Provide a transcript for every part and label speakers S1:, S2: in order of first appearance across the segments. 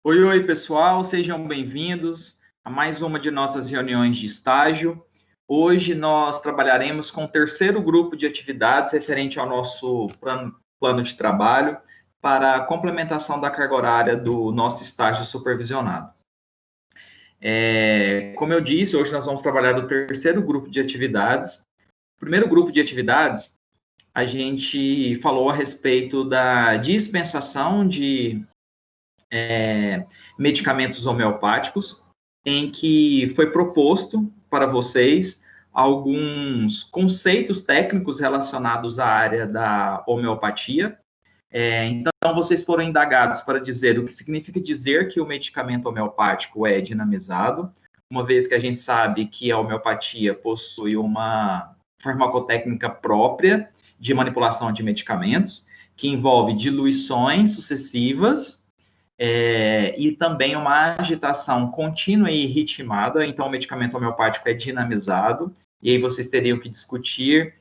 S1: Oi, oi, pessoal, sejam bem-vindos a mais uma de nossas reuniões de estágio. Hoje nós trabalharemos com o terceiro grupo de atividades referente ao nosso plano de trabalho para a complementação da carga horária do nosso estágio supervisionado. Como eu disse, hoje nós vamos trabalhar do terceiro grupo de atividades. O primeiro grupo de atividades, a gente falou a respeito da dispensação de medicamentos homeopáticos, em que foi proposto para vocês alguns conceitos técnicos relacionados à área da homeopatia. Então, vocês foram indagados para dizer o que significa dizer que o medicamento homeopático é dinamizado, uma vez que a gente sabe que a homeopatia possui uma farmacotécnica própria de manipulação de medicamentos, que envolve diluições sucessivas e também uma agitação contínua e ritmada. Então, o medicamento homeopático é dinamizado, e aí vocês teriam que discutir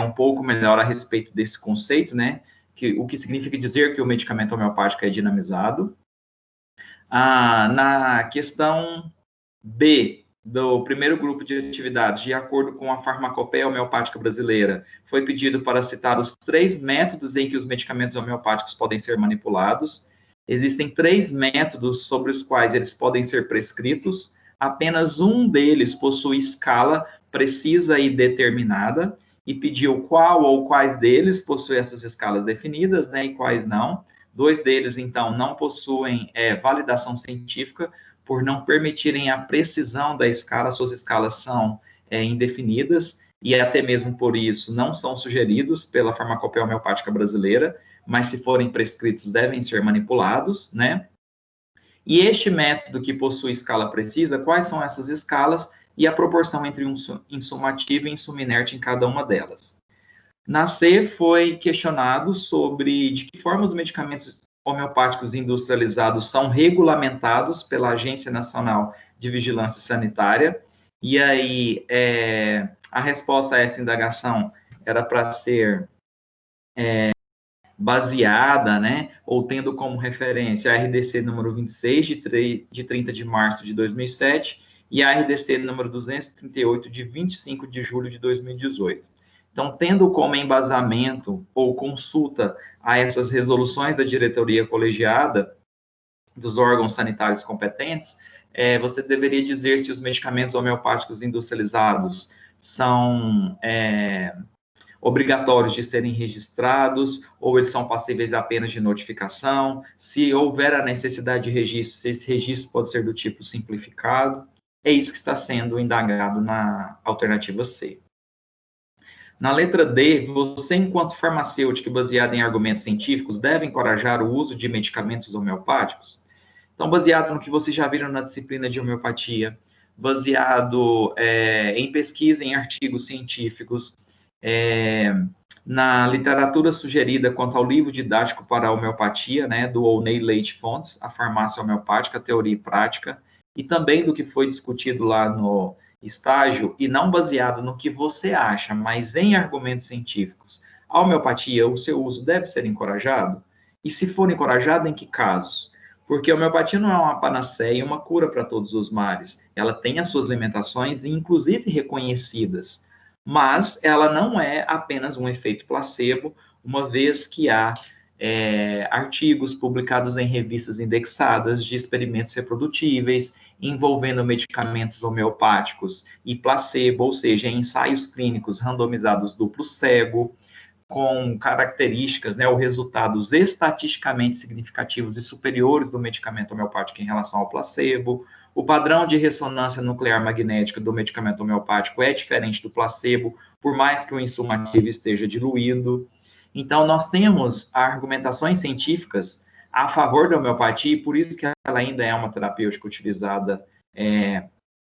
S1: um pouco melhor a respeito desse conceito, né? O que significa dizer que o medicamento homeopático é dinamizado. Na questão B do primeiro grupo de atividades, de acordo com a Farmacopeia Homeopática Brasileira, foi pedido para citar os 3 métodos em que os medicamentos homeopáticos podem ser manipulados. Existem 3 métodos sobre os quais eles podem ser prescritos. Apenas um deles possui escala precisa e determinada, e pediu qual ou quais deles possuem essas escalas definidas, né, e quais não. 2 deles, então, não possuem validação científica, por não permitirem a precisão da escala. Suas escalas são indefinidas, e até mesmo por isso não são sugeridos pela Farmacopeia Homeopática Brasileira, mas se forem prescritos devem ser manipulados, né? E este método que possui escala precisa, quais são essas escalas e a proporção entre um insumo ativo e insumo inerte em cada uma delas. Na C, foi questionado sobre de que forma os medicamentos homeopáticos industrializados são regulamentados pela Agência Nacional de Vigilância Sanitária, e aí a resposta a essa indagação era para ser baseada, né, ou tendo como referência a RDC número 26, de 30 de março de 2007, e a RDC número 238, de 25 de julho de 2018. Então, tendo como embasamento ou consulta a essas resoluções da diretoria colegiada dos órgãos sanitários competentes, você deveria dizer se os medicamentos homeopáticos industrializados são obrigatórios de serem registrados, ou eles são passíveis apenas de notificação. Se houver a necessidade de registro, se esse registro pode ser do tipo simplificado. É isso que está sendo indagado na alternativa C. Na letra D, você, enquanto farmacêutico baseado em argumentos científicos, deve encorajar o uso de medicamentos homeopáticos? Então, baseado no que vocês já viram na disciplina de homeopatia, baseado em pesquisa em artigos científicos, na literatura sugerida quanto ao livro didático para a homeopatia, né, do Olney Leite Fontes, A Farmácia Homeopática, Teoria e Prática, e também do que foi discutido lá no estágio, e não baseado no que você acha, mas em argumentos científicos. A homeopatia, o seu uso deve ser encorajado? E se for encorajado, em que casos? Porque a homeopatia não é uma panaceia e uma cura para todos os males. Ela tem as suas limitações, inclusive reconhecidas, mas ela não é apenas um efeito placebo, uma vez que há artigos publicados em revistas indexadas de experimentos reprodutíveis envolvendo medicamentos homeopáticos e placebo, ou seja, ensaios clínicos randomizados duplo cego, com características, né, ou resultados estatisticamente significativos e superiores do medicamento homeopático em relação ao placebo. O padrão de ressonância nuclear magnética do medicamento homeopático é diferente do placebo, por mais que o insumo ativo esteja diluído. Então, nós temos argumentações científicas a favor da homeopatia, e por isso que ela ainda é uma terapêutica utilizada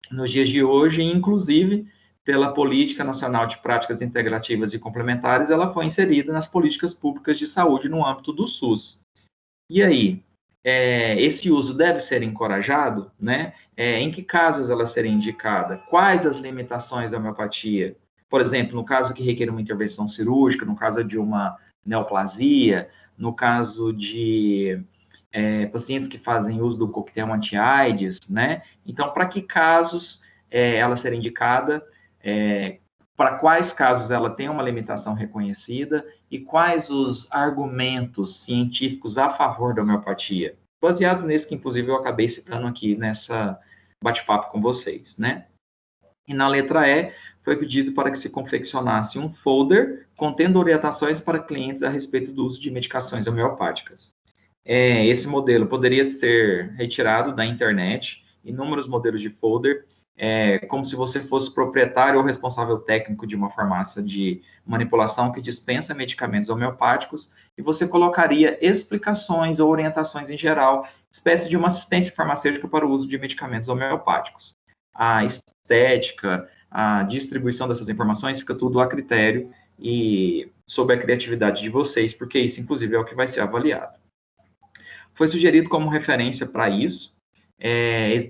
S1: nos dias de hoje, e inclusive pela Política Nacional de Práticas Integrativas e Complementares, ela foi inserida nas políticas públicas de saúde no âmbito do SUS. E aí, esse uso deve ser encorajado, né? Em que casos ela seria indicada? Quais as limitações da homeopatia? Por exemplo, no caso que requer uma intervenção cirúrgica, no caso de uma neoplasia, no caso de pacientes que fazem uso do coquetel anti-AIDS, né? Então, para que casos ela ser indicada, para quais casos ela tem uma limitação reconhecida e quais os argumentos científicos a favor da homeopatia, baseados nesse que, inclusive, eu acabei citando aqui nessa bate-papo com vocês, né? E na letra E, foi pedido para que se confeccionasse um folder contendo orientações para clientes a respeito do uso de medicações homeopáticas. Esse modelo poderia ser retirado da internet, inúmeros modelos de folder, como se você fosse proprietário ou responsável técnico de uma farmácia de manipulação que dispensa medicamentos homeopáticos, e você colocaria explicações ou orientações em geral, espécie de uma assistência farmacêutica para o uso de medicamentos homeopáticos. A estética, a distribuição dessas informações fica tudo a critério e sob a criatividade de vocês, porque isso, inclusive, é o que vai ser avaliado. Foi sugerido como referência para isso,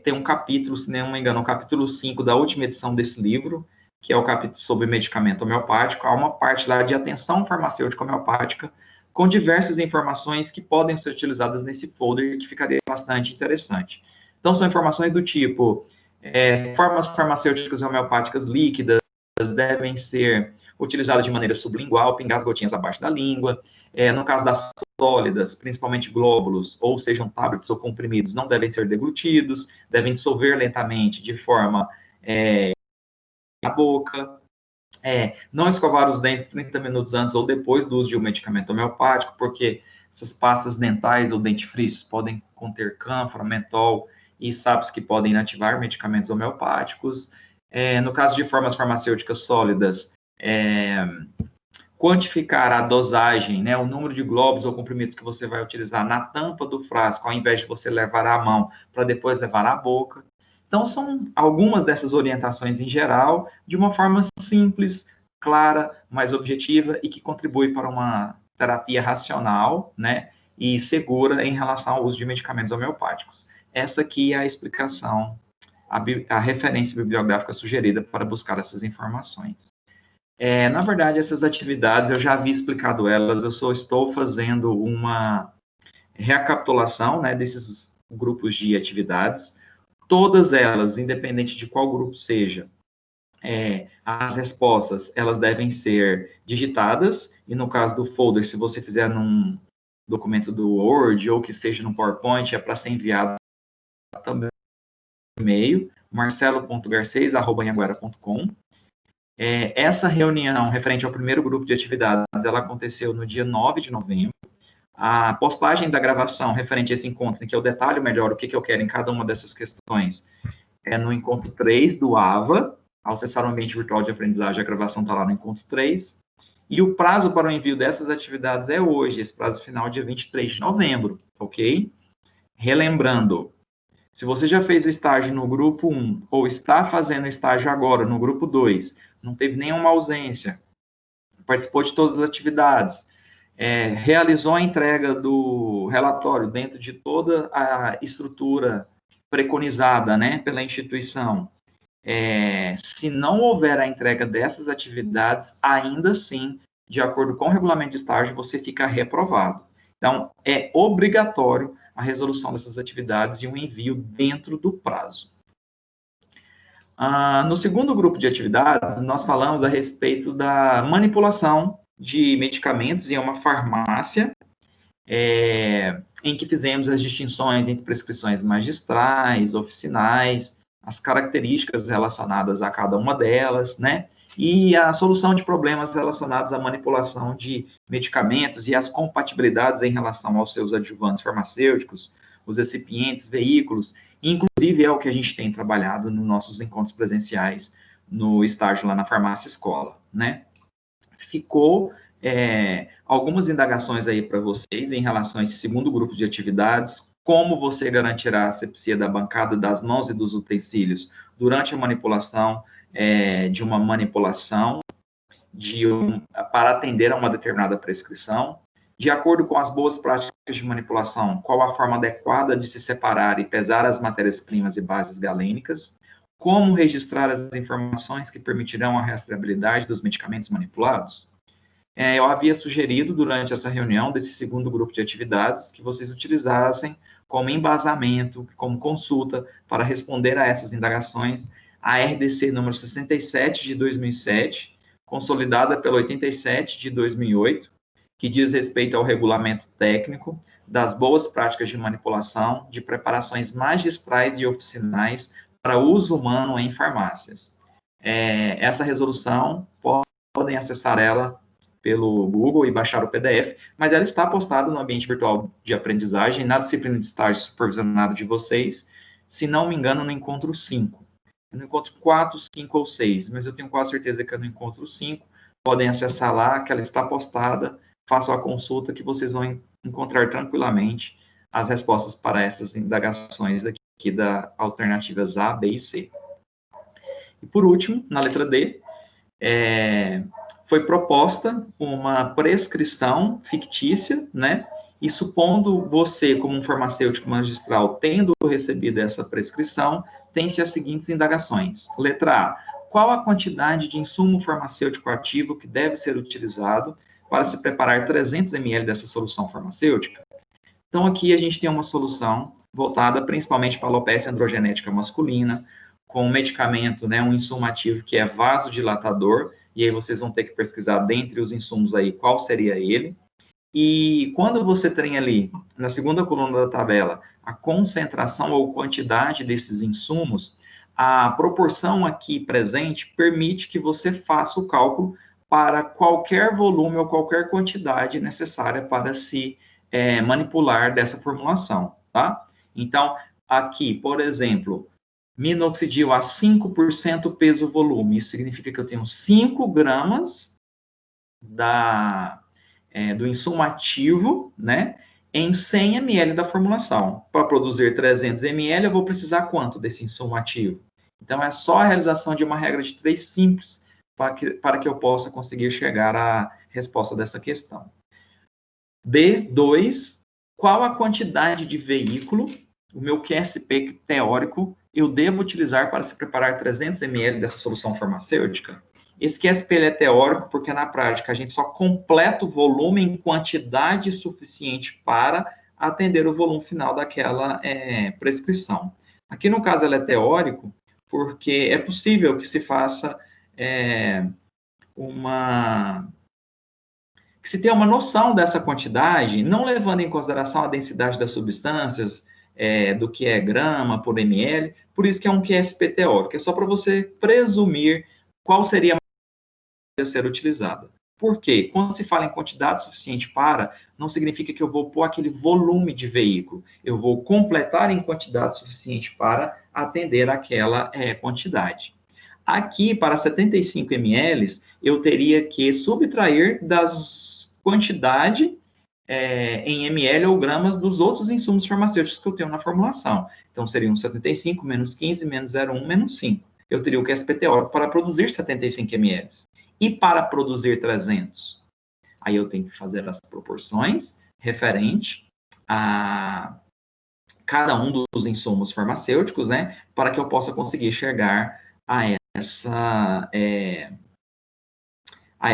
S1: tem um capítulo, se não me engano, o capítulo 5 da última edição desse livro, que é o capítulo sobre medicamento homeopático. Há uma parte lá de atenção farmacêutica homeopática, com diversas informações que podem ser utilizadas nesse folder, que ficaria bastante interessante. Então, são informações do tipo, formas farmacêuticas homeopáticas líquidas devem ser utilizadas de maneira sublingual, pingar as gotinhas abaixo da língua. No caso das sólidas, principalmente glóbulos, ou sejam tablets ou comprimidos, não devem ser deglutidos, devem dissolver lentamente de forma na boca. Não escovar os dentes 30 minutos antes ou depois do uso de um medicamento homeopático, porque essas pastas dentais ou dentifrícios podem conter cânfora, mentol e sapos que podem inativar medicamentos homeopáticos. No caso de formas farmacêuticas sólidas, quantificar a dosagem, né, o número de globos ou comprimidos que você vai utilizar na tampa do frasco, ao invés de você levar à mão para depois levar à boca. Então, são algumas dessas orientações em geral, de uma forma simples, clara, mais objetiva e que contribui para uma terapia racional, né, e segura em relação ao uso de medicamentos homeopáticos. Essa aqui é a explicação, a referência bibliográfica sugerida para buscar essas informações. Na verdade, essas atividades, eu já havia explicado elas, eu só estou fazendo uma recapitulação, né, desses grupos de atividades. Todas elas, independente de qual grupo seja, as respostas, elas devem ser digitadas, e no caso do folder, se você fizer num documento do Word, ou que seja no PowerPoint, é para ser enviado também no e-mail, marcelo.garcez@anhanguera.com. Essa reunião referente ao primeiro grupo de atividades, ela aconteceu no dia 9 de novembro. A postagem da gravação referente a esse encontro, em que eu detalho melhor o que eu quero em cada uma dessas questões, no encontro 3 do AVA. Ao acessar o ambiente virtual de aprendizagem, a gravação está lá no encontro 3. E o prazo para o envio dessas atividades é hoje, esse prazo final, dia 23 de novembro, ok? Relembrando, se você já fez o estágio no grupo 1, ou está fazendo o estágio agora no grupo 2, não teve nenhuma ausência, participou de todas as atividades, realizou a entrega do relatório dentro de toda a estrutura preconizada, né, pela instituição. Se não houver a entrega dessas atividades, ainda assim, de acordo com o regulamento de estágio, você fica reprovado. Então, é obrigatório a resolução dessas atividades e um envio dentro do prazo. No segundo grupo de atividades, nós falamos a respeito da manipulação de medicamentos em uma farmácia, em que fizemos as distinções entre prescrições magistrais, oficinais, as características relacionadas a cada uma delas, né? E a solução de problemas relacionados à manipulação de medicamentos e as compatibilidades em relação aos seus adjuvantes farmacêuticos, os recipientes, veículos. Inclusive, é o que a gente tem trabalhado nos nossos encontros presenciais no estágio lá na farmácia escola, né? Ficou algumas indagações aí para vocês em relação a esse segundo grupo de atividades, como você garantirá a asepsia da bancada, das mãos e dos utensílios durante a manipulação de uma manipulação para atender a uma determinada prescrição. De acordo com as boas práticas de manipulação, qual a forma adequada de se separar e pesar as matérias-primas e bases galênicas, como registrar as informações que permitirão a rastreabilidade dos medicamentos manipulados. eu havia sugerido durante essa reunião desse segundo grupo de atividades que vocês utilizassem como embasamento, como consulta para responder a essas indagações a RDC número 67 de 2007, consolidada pela 87 de 2008, que diz respeito ao regulamento técnico das boas práticas de manipulação de preparações magistrais e oficinais para uso humano em farmácias. Essa resolução, podem acessar ela pelo Google e baixar o PDF, mas ela está postada no ambiente virtual de aprendizagem, na disciplina de estágio supervisionado de vocês, se não me engano, no encontro 5. No encontro 4, 5 ou 6, mas eu tenho quase certeza que é no encontro 5. Podem acessar lá, que ela está postada, façam a consulta que vocês vão encontrar tranquilamente as respostas para essas indagações aqui da alternativas A, B e C. E por último, na letra D, foi proposta uma prescrição fictícia, né? E supondo você, como um farmacêutico magistral, tendo recebido essa prescrição, tem-se as seguintes indagações. Letra A. Qual a quantidade de insumo farmacêutico ativo que deve ser utilizado para se preparar 300 ml dessa solução farmacêutica? Então, aqui a gente tem uma solução voltada principalmente para a alopecia androgenética masculina, com um medicamento, né, um insumo ativo que é vasodilatador, e aí vocês vão ter que pesquisar dentre os insumos aí qual seria ele. E quando você tem ali, na segunda coluna da tabela, a concentração ou quantidade desses insumos, a proporção aqui presente permite que você faça o cálculo para qualquer volume ou qualquer quantidade necessária para se manipular dessa formulação, tá? Então, aqui, por exemplo, minoxidil a 5% peso-volume. Isso significa que eu tenho 5 gramas do insumo ativo, né, em 100 ml da formulação. Para produzir 300 ml, eu vou precisar quanto desse insumo ativo? Então, é só a realização de uma regra de 3 simples para que eu possa conseguir chegar à resposta dessa questão. B2, qual a quantidade de veículo, o meu QSP teórico, eu devo utilizar para se preparar 300 ml dessa solução farmacêutica? Esse QSP é teórico porque, na prática, a gente só completa o volume em quantidade suficiente para atender o volume final daquela prescrição. Aqui, no caso, ela é teórico porque é possível que se faça que se tenha uma noção dessa quantidade, não levando em consideração a densidade das substâncias, do que é grama por ml, por isso que é um QSP teórico, é só para você presumir qual seria a ser utilizada. Por quê? Quando se fala em quantidade suficiente para, não significa que eu vou pôr aquele volume de veículo, eu vou completar em quantidade suficiente para atender aquela quantidade. Aqui, para 75 ml, eu teria que subtrair das quantidade em ml ou gramas dos outros insumos farmacêuticos que eu tenho na formulação. Então, seriam 75 menos 15 menos 0,1 menos 5. Eu teria o QSP teórico para produzir 75 ml. E para produzir 300? Aí eu tenho que fazer as proporções referente a cada um dos insumos farmacêuticos, né, para que eu possa conseguir chegar a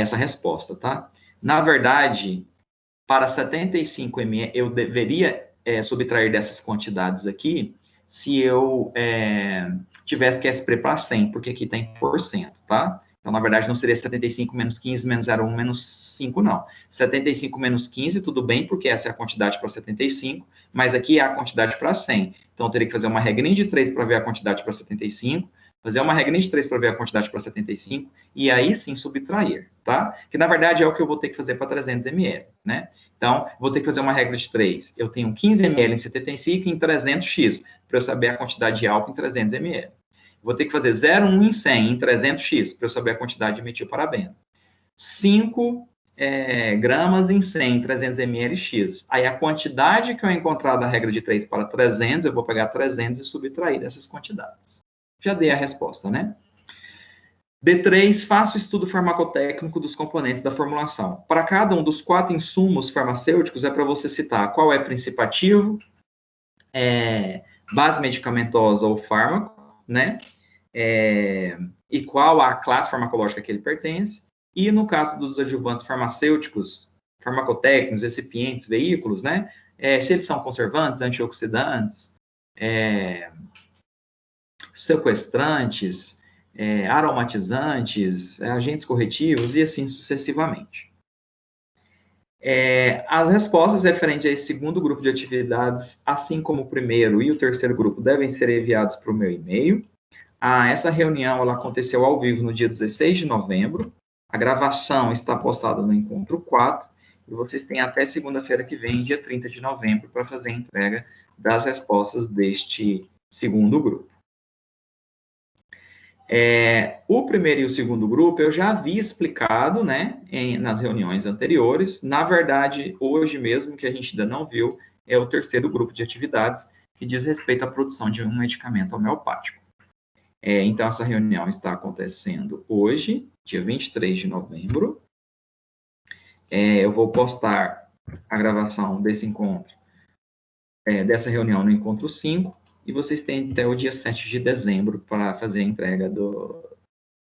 S1: essa resposta, tá? Na verdade, para 75 ml, eu deveria subtrair dessas quantidades aqui se eu tivesse QSP para 100, porque aqui tem %, tá? Então, na verdade, não seria 75 menos 15 menos 0,1 menos 5, não. 75 menos 15, tudo bem, porque essa é a quantidade para 75, mas aqui é a quantidade para 100. Então, eu teria que fazer uma regrinha de 3 para ver a quantidade para 75, fazer uma regrinha de 3 para ver a quantidade para 75, e aí sim subtrair, tá? Que, na verdade, é o que eu vou ter que fazer para 300 ml, né? Então, vou ter que fazer uma regra de 3. Eu tenho 15 ml em 75 e em 300x, para eu saber a quantidade de álcool em 300 ml. Vou ter que fazer 0,1 em 100 em 300x, para eu saber a quantidade de metilparabeno. 5 gramas em 100 em 300 ml x. Aí, a quantidade que eu encontrar da regra de 3 para 300, eu vou pegar 300 e subtrair dessas quantidades. Já dei a resposta, né? D3, faça o estudo farmacotécnico dos componentes da formulação. Para cada um dos 4 insumos farmacêuticos, é para você citar qual é princípio ativo, base medicamentosa ou fármaco, né? E qual a classe farmacológica que ele pertence, E no caso dos adjuvantes farmacêuticos, farmacotécnicos, recipientes, veículos, né? Se eles são conservantes, antioxidantes, sequestrantes, aromatizantes, agentes corretivos e assim sucessivamente. As respostas referentes a esse segundo grupo de atividades, assim como o primeiro e o terceiro grupo, devem ser enviados para o meu e-mail. Essa reunião ela aconteceu ao vivo no dia 16 de novembro. A gravação está postada no Encontro 4. E vocês têm até segunda-feira que vem, dia 30 de novembro, para fazer a entrega das respostas deste segundo grupo. O primeiro e o segundo grupo eu já havia explicado, né, nas reuniões anteriores. Na verdade, hoje mesmo, que a gente ainda não viu, é o terceiro grupo de atividades que diz respeito à produção de um medicamento homeopático. Então, essa reunião está acontecendo hoje, dia 23 de novembro. Eu vou postar a gravação desse encontro, dessa reunião no Encontro 5, e vocês têm até o dia 7 de dezembro para fazer a entrega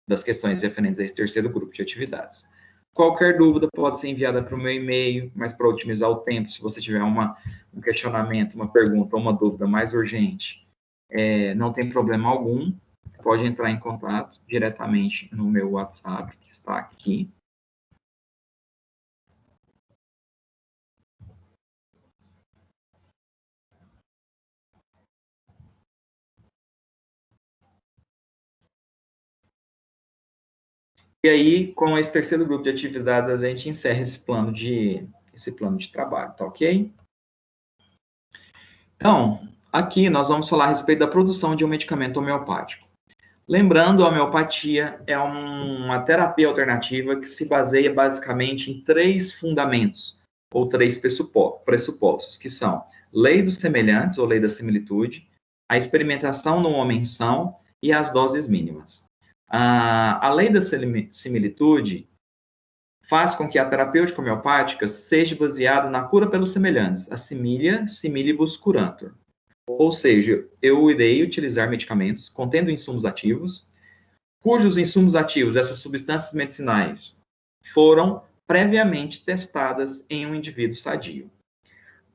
S1: das questões referentes a esse terceiro grupo de atividades. Qualquer dúvida pode ser enviada para o meu e-mail, mas para otimizar o tempo, se você tiver um questionamento, uma pergunta ou uma dúvida mais urgente, não tem problema algum, pode entrar em contato diretamente no meu WhatsApp, que está aqui. E aí, com esse terceiro grupo de atividades, a gente encerra esse plano de trabalho, tá ok? Então, aqui nós vamos falar a respeito da produção de um medicamento homeopático. Lembrando, a homeopatia é uma terapia alternativa que se baseia basicamente em 3 fundamentos, ou 3 pressupostos, que são lei dos semelhantes, ou lei da similitude, a experimentação no homem-são e as doses mínimas. A lei da similitude faz com que a terapêutica homeopática seja baseada na cura pelos semelhantes, a similia similibus curantur. Ou seja, eu irei utilizar medicamentos contendo insumos ativos, cujos insumos ativos, essas substâncias medicinais, foram previamente testadas em um indivíduo sadio.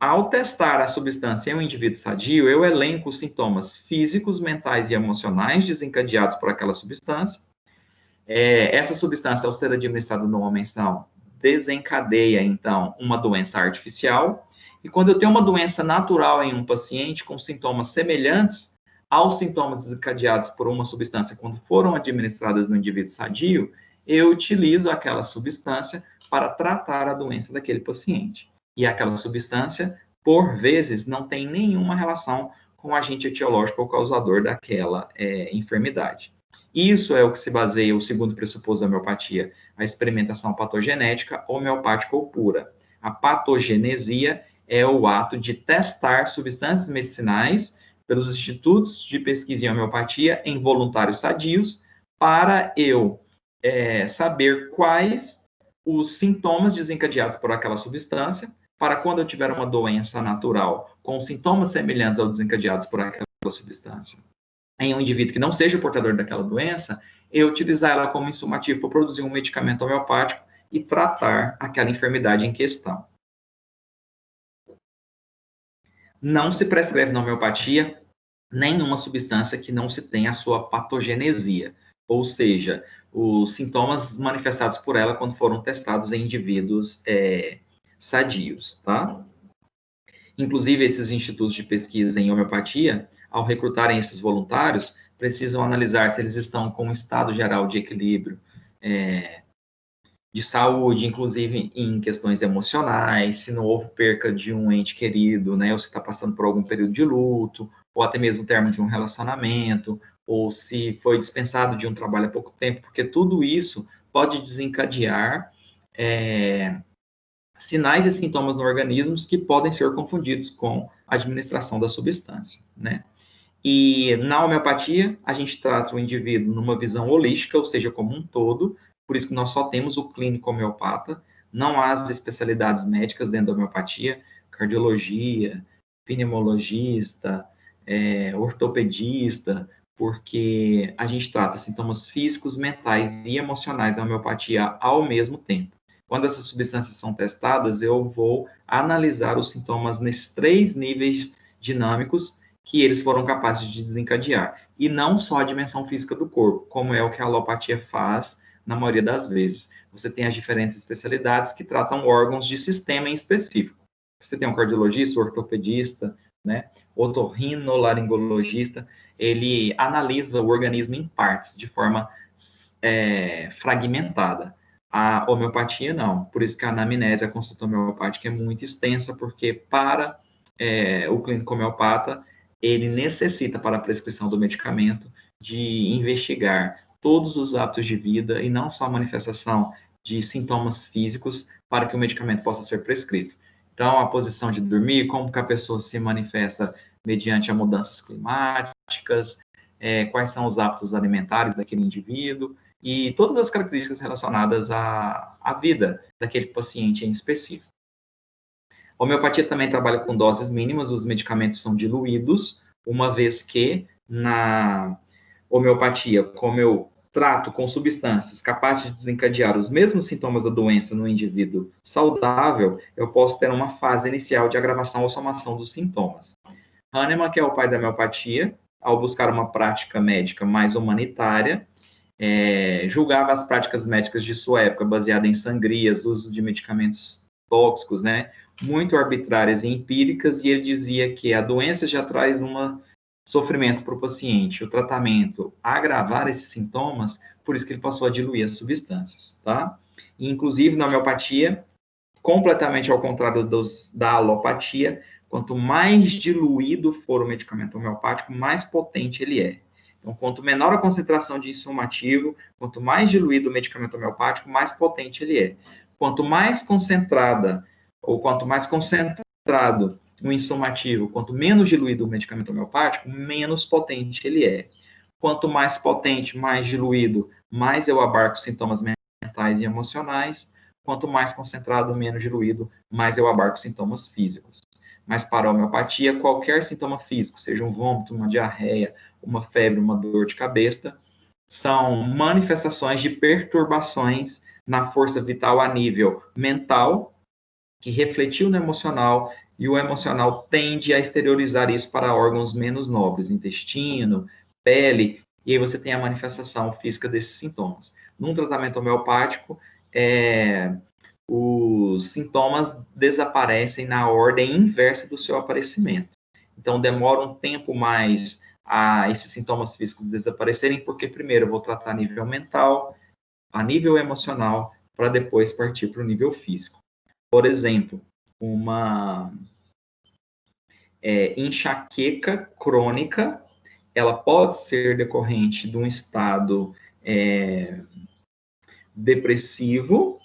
S1: Ao testar a substância em um indivíduo sadio, eu elenco os sintomas físicos, mentais e emocionais desencadeados por aquela substância. Essa substância, ao ser administrada no homem-são, desencadeia, então, uma doença artificial. E quando eu tenho uma doença natural em um paciente com sintomas semelhantes aos sintomas desencadeados por uma substância quando foram administradas no indivíduo sadio, eu utilizo aquela substância para tratar a doença daquele paciente. E aquela substância, por vezes, não tem nenhuma relação com o agente etiológico ou causador daquela enfermidade. Isso é o que se baseia o segundo pressuposto da homeopatia, a experimentação patogenética, homeopática ou pura. A patogenesia é o ato de testar substâncias medicinais pelos institutos de pesquisa em homeopatia em voluntários sadios para eu saber quais os sintomas desencadeados por aquela substância, para quando eu tiver uma doença natural com sintomas semelhantes aos desencadeados por aquela substância, em um indivíduo que não seja portador daquela doença, eu utilizar ela como insumo ativo para produzir um medicamento homeopático e tratar aquela enfermidade em questão. Não se prescreve na homeopatia nenhuma substância que não se tenha a sua patogenesia, ou seja, os sintomas manifestados por ela quando foram testados em indivíduos sadios, tá? Inclusive, esses institutos de pesquisa em homeopatia, ao recrutarem esses voluntários, precisam analisar se eles estão com um estado geral de equilíbrio, de saúde, inclusive em questões emocionais, se não houve perca de um ente querido, né, ou se está passando por algum período de luto, ou até mesmo o término de um relacionamento, ou se foi dispensado de um trabalho há pouco tempo, porque tudo isso pode desencadear sinais e sintomas no organismo que podem ser confundidos com a administração da substância, né? E na homeopatia, a gente trata o indivíduo numa visão holística, ou seja, como um todo, por isso que nós só temos o clínico homeopata, não há as especialidades médicas dentro da homeopatia, cardiologia, pneumologista, ortopedista, porque a gente trata sintomas físicos, mentais e emocionais da homeopatia ao mesmo tempo. Quando essas substâncias são testadas, eu vou analisar os sintomas nesses 3 níveis dinâmicos que eles foram capazes de desencadear, e não só a dimensão física do corpo, como é o que a alopatia faz na maioria das vezes. Você tem as diferentes especialidades que tratam órgãos de sistema em específico. Você tem um cardiologista, um ortopedista, né, otorrinolaringologista, ele analisa o organismo em partes, de forma fragmentada. A homeopatia, não. Por isso que a anamnese, a consulta homeopática é muito extensa, porque para o clínico homeopata, ele necessita, para a prescrição do medicamento, de investigar todos os hábitos de vida e não só a manifestação de sintomas físicos para que o medicamento possa ser prescrito. Então, a posição de dormir, como que a pessoa se manifesta mediante as mudanças climáticas, quais são os hábitos alimentares daquele indivíduo e todas as características relacionadas à vida daquele paciente em específico. A homeopatia também trabalha com doses mínimas, os medicamentos são diluídos, uma vez que na homeopatia, como eu trato com substâncias capazes de desencadear os mesmos sintomas da doença no indivíduo saudável, eu posso ter uma fase inicial de agravação ou somação dos sintomas. Hahnemann, que é o pai da homeopatia, ao buscar uma prática médica mais humanitária, julgava as práticas médicas de sua época, baseada em sangrias, uso de medicamentos tóxicos, né, muito arbitrárias e empíricas, e ele dizia que a doença já traz um sofrimento para o paciente, o tratamento agravar esses sintomas, por isso que ele passou a diluir as substâncias, tá? E, inclusive, na homeopatia, completamente ao contrário da alopatia, quanto mais diluído for o medicamento homeopático, mais potente ele é. Então, quanto menor a concentração de insumo ativo, quanto mais diluído o medicamento homeopático, mais potente ele é. Quanto mais concentrada, ou quanto mais concentrado o insumo ativo, quanto menos diluído o medicamento homeopático, menos potente ele é. Quanto mais potente, mais diluído, mais eu abarco sintomas mentais e emocionais. Quanto mais concentrado, menos diluído, mais eu abarco sintomas físicos. Mas para a homeopatia, qualquer sintoma físico, seja um vômito, uma diarreia, uma febre, uma dor de cabeça, são manifestações de perturbações na força vital a nível mental, que refletiu no emocional, e o emocional tende a exteriorizar isso para órgãos menos nobres, intestino, pele, e aí você tem a manifestação física desses sintomas. Num tratamento homeopático, os sintomas desaparecem na ordem inversa do seu aparecimento. Então, demora um tempo mais a esses sintomas físicos desaparecerem, porque primeiro eu vou tratar a nível mental, a nível emocional, para depois partir para o nível físico. Por exemplo, uma enxaqueca crônica, ela pode ser decorrente de um estado depressivo,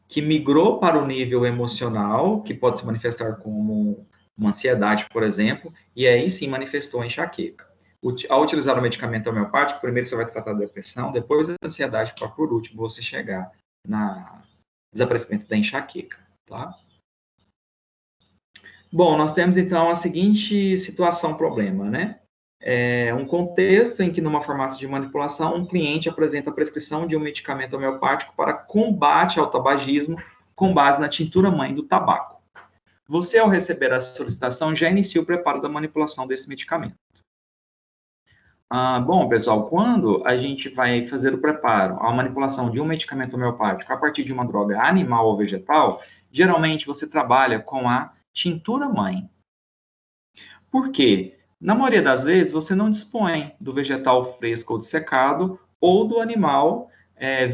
S1: que migrou para o nível emocional, que pode se manifestar como uma ansiedade, por exemplo, e aí sim manifestou a enxaqueca. Ao utilizar o medicamento homeopático, primeiro você vai tratar da depressão, depois da ansiedade, para por último você chegar no desaparecimento da enxaqueca, tá? Bom, nós temos então a seguinte situação, problema, né? Um contexto em que, numa farmácia de manipulação, um cliente apresenta a prescrição de um medicamento homeopático para combate ao tabagismo com base na tintura-mãe do tabaco. Você, ao receber a solicitação, já inicia o preparo da manipulação desse medicamento. Bom, pessoal, quando a gente vai fazer o preparo, a manipulação de um medicamento homeopático a partir de uma droga animal ou vegetal, geralmente você trabalha com a tintura-mãe. Por quê? Na maioria das vezes, você não dispõe do vegetal fresco ou dessecado, ou do animal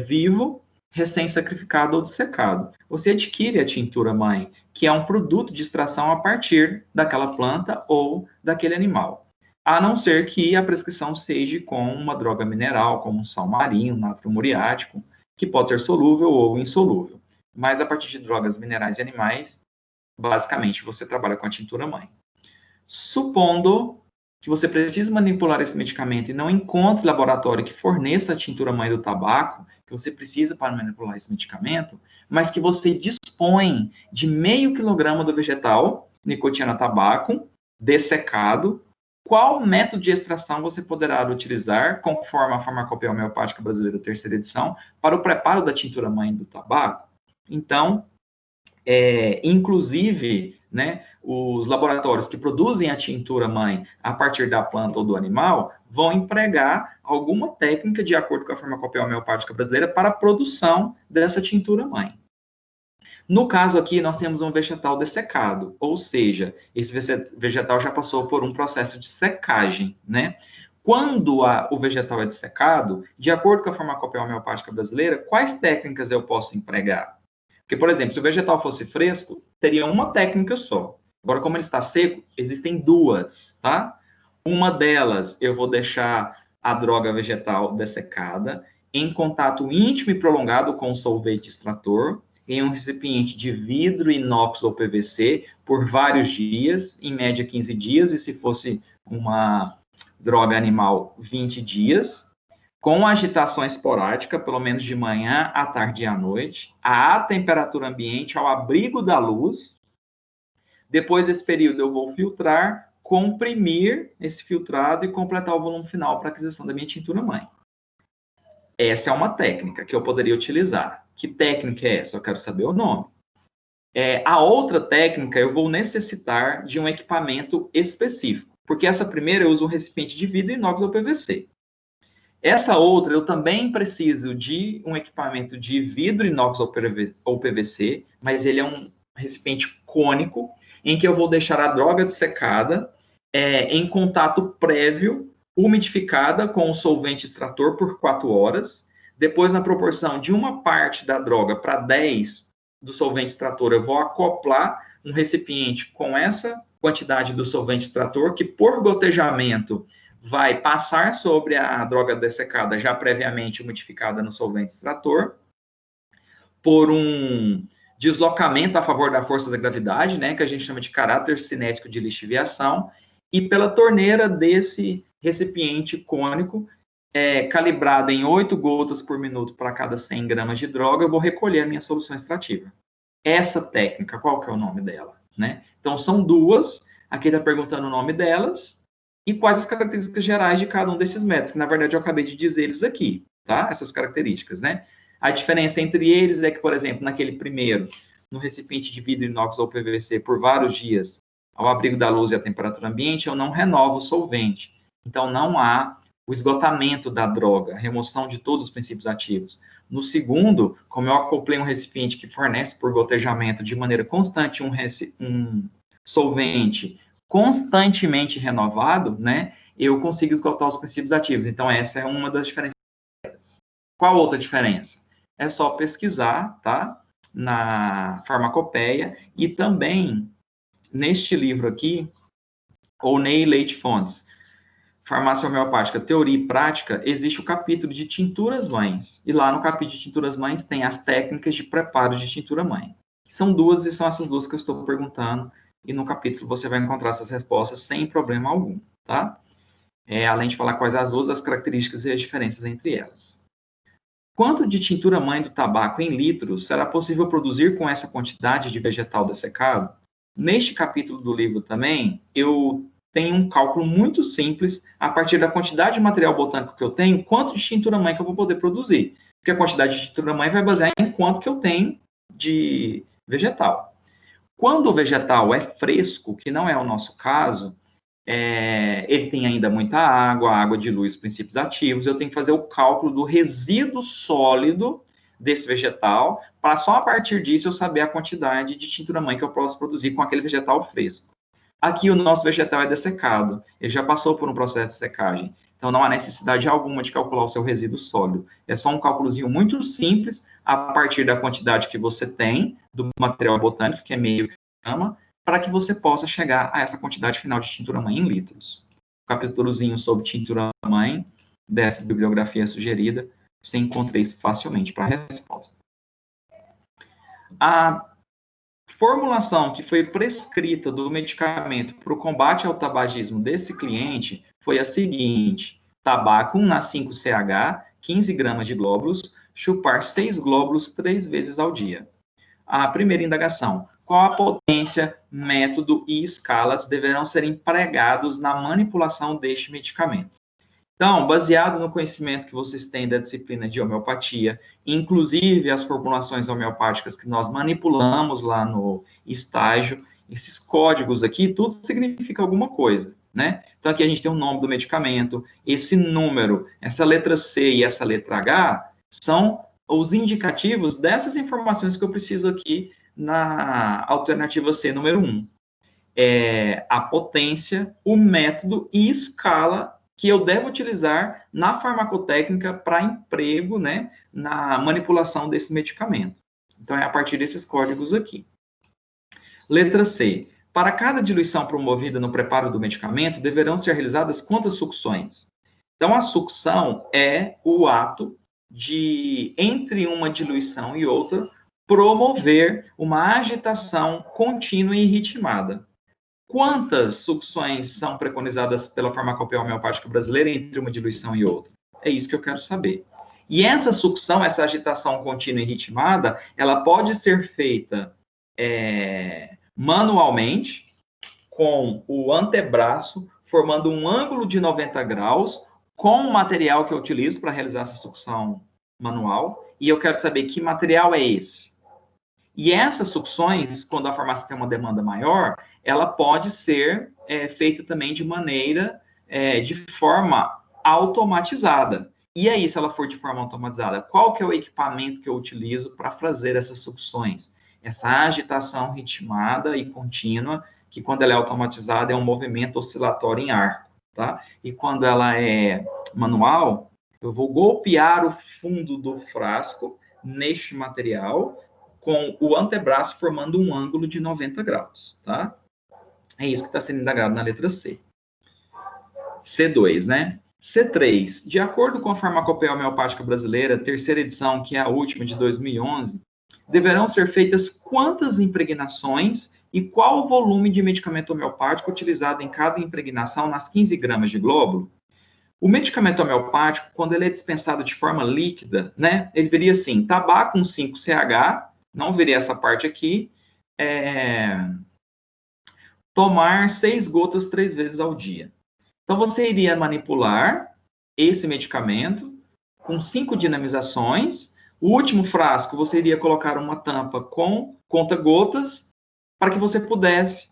S1: vivo, recém-sacrificado ou dessecado. Você adquire a tintura-mãe, que é um produto de extração a partir daquela planta ou daquele animal. A não ser que a prescrição seja com uma droga mineral, como um sal marinho, natro muriático, que pode ser solúvel ou insolúvel. Mas a partir de drogas minerais e animais, basicamente, você trabalha com a tintura-mãe. Supondo que você precise manipular esse medicamento e não encontre laboratório que forneça a tintura-mãe do tabaco, que você precisa para manipular esse medicamento, mas que você dispõe de 0,5 kg do vegetal nicotina tabaco, dessecado, qual método de extração você poderá utilizar, conforme a Farmacopeia Homeopática Brasileira, terceira edição, para o preparo da tintura-mãe do tabaco? Então, inclusive, né, os laboratórios que produzem a tintura-mãe a partir da planta ou do animal vão empregar alguma técnica, de acordo com a Farmacopeia Homeopática Brasileira, para a produção dessa tintura-mãe. No caso aqui, nós temos um vegetal dessecado, ou seja, esse vegetal já passou por um processo de secagem, né? Quando o vegetal é dessecado, de acordo com a Farmacopeia Homeopática Brasileira, quais técnicas eu posso empregar? Porque, por exemplo, se o vegetal fosse fresco, teria uma técnica só. Agora, como ele está seco, existem duas, tá? Uma delas, eu vou deixar a droga vegetal dessecada em contato íntimo e prolongado com o solvente extrator, em um recipiente de vidro, inox ou PVC, por vários dias, em média 15 dias, e se fosse uma droga animal, 20 dias, com agitação esporádica, pelo menos de manhã, à tarde e à noite, à temperatura ambiente, ao abrigo da luz. Depois desse período, eu vou filtrar, comprimir esse filtrado e completar o volume final para a aquisição da minha tintura-mãe. Essa é uma técnica que eu poderia utilizar. Que técnica é essa? Eu quero saber o nome. A outra técnica, eu vou necessitar de um equipamento específico, porque essa primeira eu uso um recipiente de vidro, inox ou PVC. Essa outra, eu também preciso de um equipamento de vidro, inox ou PVC, mas ele é um recipiente cônico, em que eu vou deixar a droga dessecada em contato prévio, umidificada com o solvente extrator por 4 horas. Depois, na proporção de uma parte da droga para 10 do solvente extrator, eu vou acoplar um recipiente com essa quantidade do solvente extrator, que por gotejamento vai passar sobre a droga dessecada já previamente umidificada no solvente extrator, por um deslocamento a favor da força da gravidade, né, que a gente chama de caráter cinético de lixiviação, e pela torneira desse recipiente cônico, calibrado em 8 gotas por minuto para cada 100 gramas de droga, eu vou recolher a minha solução extrativa. Essa técnica, qual que é o nome dela? Né? Então, são duas, aqui está perguntando o nome delas, e quais as características gerais de cada um desses métodos, que na verdade eu acabei de dizer eles aqui, tá? Essas características, né? A diferença entre eles é que, por exemplo, naquele primeiro, no recipiente de vidro, inox ou PVC, por vários dias, ao abrigo da luz e à temperatura ambiente, eu não renovo o solvente. Então, não há o esgotamento da droga, a remoção de todos os princípios ativos. No segundo, como eu acoplei um recipiente que fornece por gotejamento de maneira constante um solvente constantemente renovado, né, eu consigo esgotar os princípios ativos. Então, essa é uma das diferenças. Qual outra diferença? É só pesquisar, tá, na Farmacopeia, e também neste livro aqui, O'Neill e Leite Fontes, Farmácia Homeopática, Teoria e Prática, existe o capítulo de tinturas-mães. E lá no capítulo de tinturas-mães tem as técnicas de preparo de tintura-mãe. São duas, e são essas duas que eu estou perguntando, e no capítulo você vai encontrar essas respostas sem problema algum, tá? Além de falar quais as duas, as características e as diferenças entre elas. Quanto de tintura-mãe do tabaco em litros será possível produzir com essa quantidade de vegetal dessecado? Neste capítulo do livro também, eu tenho um cálculo muito simples, a partir da quantidade de material botânico que eu tenho, quanto de tintura-mãe que eu vou poder produzir. Porque a quantidade de tintura-mãe vai basear em quanto que eu tenho de vegetal. Quando o vegetal é fresco, que não é o nosso caso, ele tem ainda muita água, a água dilui os princípios ativos, eu tenho que fazer o cálculo do resíduo sólido desse vegetal, para só a partir disso eu saber a quantidade de tintura-mãe que eu posso produzir com aquele vegetal fresco. Aqui o nosso vegetal é dessecado, ele já passou por um processo de secagem, então não há necessidade alguma de calcular o seu resíduo sólido. É só um cálculozinho muito simples, a partir da quantidade que você tem do material botânico, que é meio grama, para que você possa chegar a essa quantidade final de tintura-mãe em litros. O capítulozinho sobre tintura-mãe, dessa bibliografia sugerida, você encontra isso facilmente para a resposta. A formulação que foi prescrita do medicamento para o combate ao tabagismo desse cliente foi a seguinte: tabaco 1 na 5-CH, 15 gramas de glóbulos, chupar 6 glóbulos 3 vezes ao dia. A primeira indagação: qual a potência, método e escalas deverão ser empregados na manipulação deste medicamento. Então, baseado no conhecimento que vocês têm da disciplina de homeopatia, inclusive as formulações homeopáticas que nós manipulamos lá no estágio, esses códigos aqui, tudo significa alguma coisa, né? Então, aqui a gente tem o nome do medicamento, esse número, essa letra C e essa letra H são os indicativos dessas informações que eu preciso aqui na alternativa C, número 1. A potência, o método e escala que eu devo utilizar na farmacotécnica para emprego, né, na manipulação desse medicamento. Então, é a partir desses códigos aqui. Letra C. Para cada diluição promovida no preparo do medicamento, deverão ser realizadas quantas sucções? Então, a sucção é o ato de, entre uma diluição e outra, promover uma agitação contínua e ritmada. Quantas sucções são preconizadas pela farmacopeia homeopática brasileira entre uma diluição e outra? É isso que eu quero saber. E essa sucção, essa agitação contínua e ritmada, ela pode ser feita manualmente, com o antebraço, formando um ângulo de 90 graus, com o material que eu utilizo para realizar essa sucção manual. E eu quero saber que material é esse. E essas sucções, quando a farmácia tem uma demanda maior, ela pode ser feita também de maneira, de forma automatizada. E aí, se ela for de forma automatizada, qual que é o equipamento que eu utilizo para fazer essas sucções? Essa agitação ritmada e contínua, que quando ela é automatizada é um movimento oscilatório em arco, tá? E quando ela é manual, eu vou golpear o fundo do frasco neste material, com o antebraço formando um ângulo de 90 graus, tá? É isso que está sendo indagado na letra C. C2, né? C3. De acordo com a Farmacopeia Homeopática Brasileira, terceira edição, que é a última de 2011, deverão ser feitas quantas impregnações e qual o volume de medicamento homeopático utilizado em cada impregnação nas 15 gramas de glóbulo? O medicamento homeopático, quando ele é dispensado de forma líquida, né, ele viria assim, tabaco 5-CH, não viria essa parte aqui, tomar 6 gotas 3 vezes ao dia. Então, você iria manipular esse medicamento com 5 dinamizações. O último frasco, você iria colocar uma tampa com conta-gotas para que você pudesse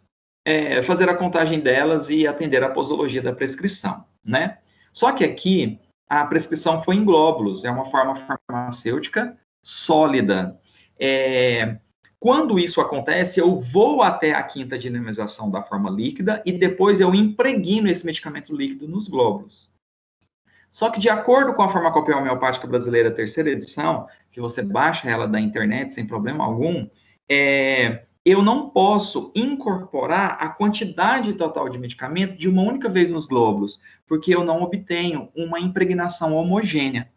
S1: fazer a contagem delas e atender a posologia da prescrição, né? Só que aqui, a prescrição foi em glóbulos, é uma forma farmacêutica sólida. Quando isso acontece, eu vou até a 5ª dinamização da forma líquida e depois eu impregno esse medicamento líquido nos glóbulos. Só que, de acordo com a Farmacopeia Homeopática Brasileira, terceira edição, que você baixa ela da internet sem problema algum, eu não posso incorporar a quantidade total de medicamento de uma única vez nos glóbulos, porque eu não obtenho uma impregnação homogênea.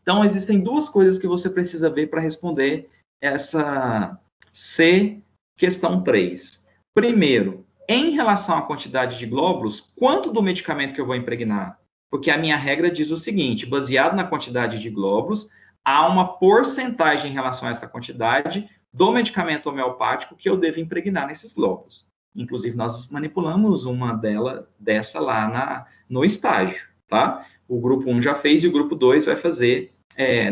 S1: Então, existem 2 coisas que você precisa ver para responder essa C, questão 3. Primeiro, em relação à quantidade de glóbulos, quanto do medicamento que eu vou impregnar? Porque a minha regra diz o seguinte, baseado na quantidade de glóbulos, há uma porcentagem em relação a essa quantidade do medicamento homeopático que eu devo impregnar nesses glóbulos. Inclusive, nós manipulamos uma dessa lá no estágio, tá? O grupo 1 já fez e o grupo 2 vai fazer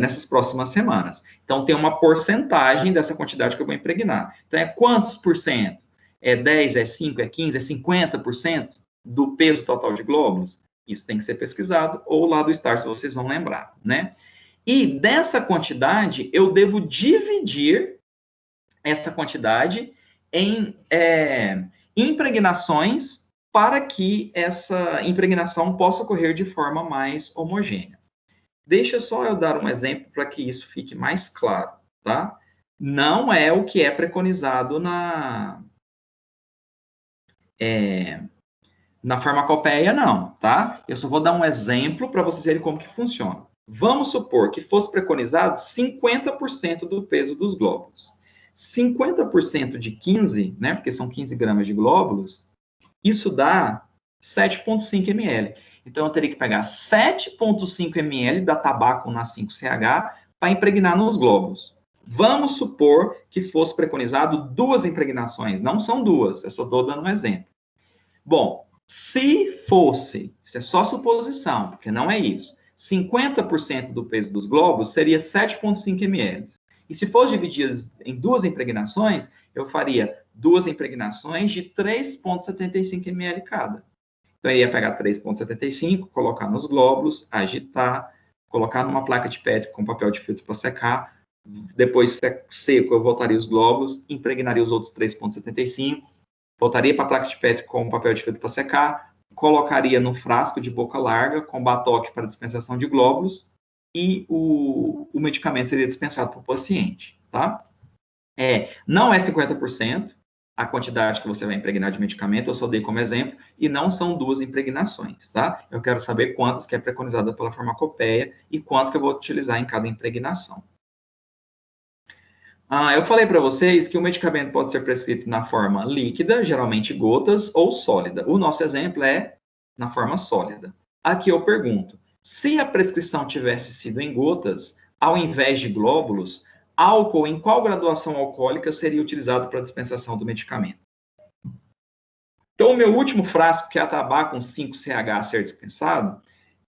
S1: nessas próximas semanas. Então, tem uma porcentagem dessa quantidade que eu vou impregnar. Então, quantos por cento? 10, 5, 15, 50% do peso total de glóbulos? Isso tem que ser pesquisado, ou lá do estágio, vocês vão lembrar, né? E dessa quantidade, eu devo dividir essa quantidade em impregnações para que essa impregnação possa ocorrer de forma mais homogênea. Deixa só eu dar um exemplo para que isso fique mais claro, tá? Não é o que é preconizado na farmacopeia, não, tá? Eu só vou dar um exemplo para vocês verem como que funciona. Vamos supor que fosse preconizado 50% do peso dos glóbulos. 50% de 15, né, porque são 15 gramas de glóbulos, isso dá 7,5 ml. Então, eu teria que pegar 7,5 ml da tabaco na 5-CH para impregnar nos glóbulos. Vamos supor que fosse preconizado 2 impregnações. Não são 2, eu só estou dando um exemplo. Bom, se fosse, isso é só suposição, porque não é isso, 50% do peso dos glóbulos seria 7,5 ml. E se fosse dividido em 2 impregnações, eu faria 2 impregnações de 3,75 ml cada. Então, eu ia pegar 3,75, colocar nos glóbulos, agitar, colocar numa placa de PET com papel de filtro para secar. Depois, seco, eu voltaria os glóbulos, impregnaria os outros 3,75, voltaria para a placa de PET com papel de filtro para secar, colocaria no frasco de boca larga com batoque para dispensação de glóbulos e o medicamento seria dispensado para o paciente, tá? Não é 50% a quantidade que você vai impregnar de medicamento, eu só dei como exemplo, e não são 2 impregnações, tá? Eu quero saber quantas que é preconizada pela farmacopeia e quanto que eu vou utilizar em cada impregnação. Eu falei para vocês que o medicamento pode ser prescrito na forma líquida, geralmente gotas, ou sólida. O nosso exemplo é na forma sólida. Aqui eu pergunto, se a prescrição tivesse sido em gotas, ao invés de glóbulos, álcool em qual graduação alcoólica seria utilizado para a dispensação do medicamento? Então, o meu último frasco, que é a tabaco com 5CH a ser dispensado,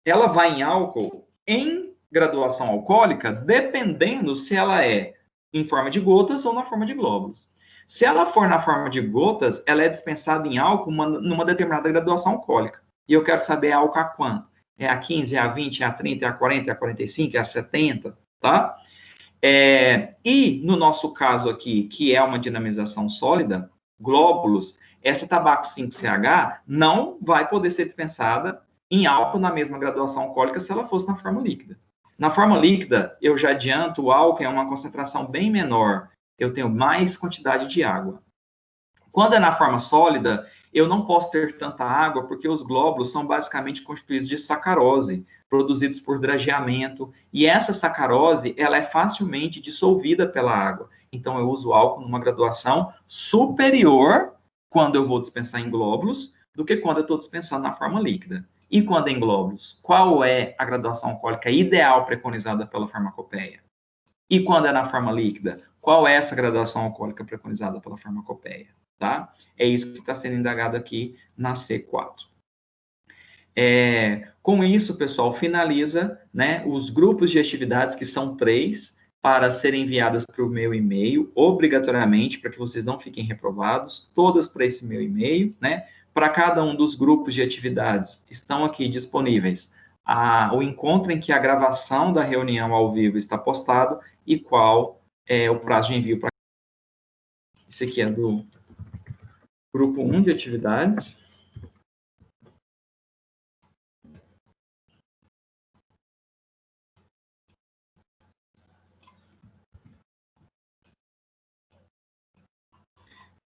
S1: ela vai em álcool em graduação alcoólica, dependendo se ela é em forma de gotas ou na forma de glóbulos. Se ela for na forma de gotas, ela é dispensada em álcool numa determinada graduação alcoólica. E eu quero saber álcool a quanto? É a 15, é a 20, é a 30, é a 40, é a 45, é a 70, tá? E no nosso caso aqui, que é uma dinamização sólida, glóbulos, essa tabaco 5CH não vai poder ser dispensada em álcool na mesma graduação alcoólica se ela fosse na forma líquida. Na forma líquida, eu já adianto, o álcool é uma concentração bem menor, eu tenho mais quantidade de água. Quando é na forma sólida, eu não posso ter tanta água, porque os glóbulos são basicamente constituídos de sacarose, produzidos por drageamento, e essa sacarose, ela é facilmente dissolvida pela água. Então, eu uso álcool numa graduação superior, quando eu vou dispensar em glóbulos, do que quando eu estou dispensando na forma líquida. E quando em glóbulos, qual é a graduação alcoólica ideal preconizada pela farmacopeia? E quando é na forma líquida, qual é essa graduação alcoólica preconizada pela farmacopeia? Tá? É isso que está sendo indagado aqui na C4. Com isso, pessoal, finaliza, né, os grupos de atividades, que são 3, para serem enviadas para o meu e-mail, obrigatoriamente, para que vocês não fiquem reprovados, todas para esse meu e-mail, né? Para cada um dos grupos de atividades, estão aqui disponíveis o encontro em que a gravação da reunião ao vivo está postado e qual é o prazo de envio para. Esse aqui é do grupo 1 de atividades.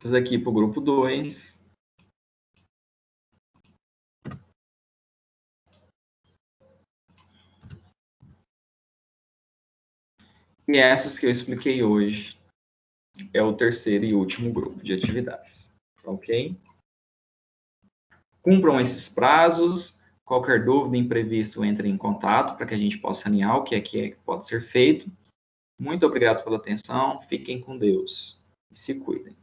S1: Esse aqui para o grupo 2. E essas que eu expliquei hoje é o terceiro e último grupo de atividades. Ok? Cumpram esses prazos. Qualquer dúvida, imprevisto, entre em contato para que a gente possa alinhar o que é que pode ser feito. Muito obrigado pela atenção. Fiquem com Deus e se cuidem.